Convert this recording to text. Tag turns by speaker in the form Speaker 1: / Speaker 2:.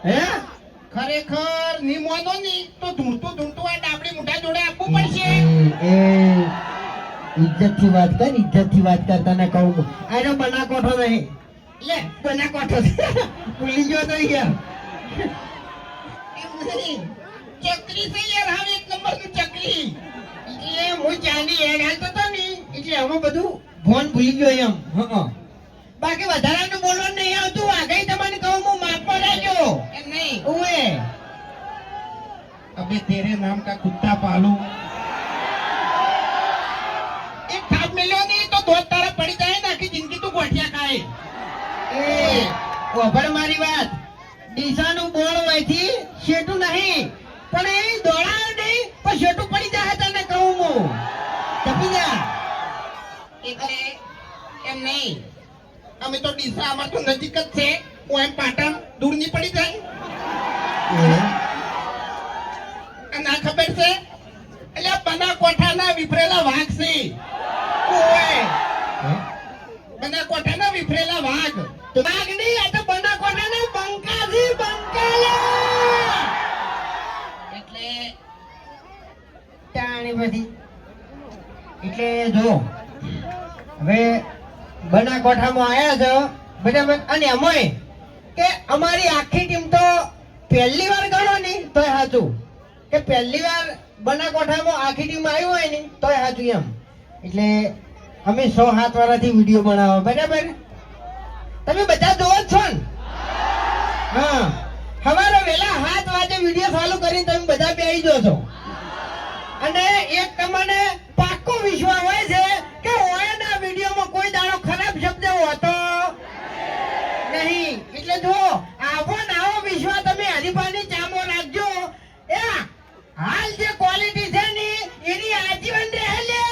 Speaker 1: હે
Speaker 2: ખરેખર ની મોનો ની તો ધૂણતું આ ડાબડી મોઢા જોડે આપવું પડશે.
Speaker 1: એ ઇજ્જત થી વાત કર, ઇજ્જત થી વાત કર. તને કહું આનો બનાકોઠો નહીં,
Speaker 2: લે
Speaker 1: બનાકોઠો ભૂલી ગયો તો યાર.
Speaker 2: એમ નહીં. ચકરી છે યાર, હાવ એક નંબર નું ચકરી.
Speaker 1: એટલે હું ચાંદી એડ હાલતો હતો ને એટલે હવે બધું ફોન ભૂલી ગયો એમ. બાકી વધારાનું બોલવાનું નહીં આવતું. આગળ તમને કહું હું માપવા રહેજો.
Speaker 2: એમ નહીં.
Speaker 1: ઓએ
Speaker 2: અબે તેરે નામ કા કુત્તા પાલું. એક થાપ મિલ્યો નહીં તો દોત તારા પડી જાય ને આખી જિંદગી તું ગોઠિયા ખાય.
Speaker 1: એ ઓભળ મારી વાત. ડીસાનું બોળ હોયથી શેઠું નહીં, પણ એ દોડાવે નહીં પણ શેઠું પડી જાય. તને કહું હું તપી જા.
Speaker 2: એટલે એમ નહીં. અમે તો ડીસા અમાર તો નજીક જ છે. હું એમ પાટણ દૂર નહીં પડી જાય. આ ના ખબર છે એટલે આ બનાસકાંઠાના વિફરેલા વાઘ છે. ઓય બનાસકાંઠાના વિફરેલા વાઘ.
Speaker 1: તો વાઘ નહીં, આ તો બનાસકાંઠાના બંકા છે. બંકાલા
Speaker 2: એટલે
Speaker 1: તાણી બધી. એટલે જો હવે બનાસકાંઠામાં આયા છો બરાબર, અને એમાંય કે અમારી આખી ટીમ તો પહેલી વાર ગણો ને તોય સાચું, કે પહેલી વાર બનાસકાંઠામાં આખી ટીમ આવી હોય ને તોય સાચું એમ. એટલે અમે 6-7 વર્ષથી વિડીયો બનાવો બરાબર. તમે બધા જોવો જ છો ને? હા, સવારે વહેલા 7 વાગે વિડીયો ચાલુ કરીને તમે બધા બેસી જો છો. અને એક તમને પાક્કો વિશ્વાસ હોય છે કે ઓયના વિડીયોમાં કોઈ દાડો ખરાબ શબ્દ હોતો નહીં. એટલે જો આવો ને આવો વિશ્વાસ તમે હરીફાની ચામો રાખજો. એ હાલ જે ક્વોલિટી છે ને એની આજીવન રહે લે.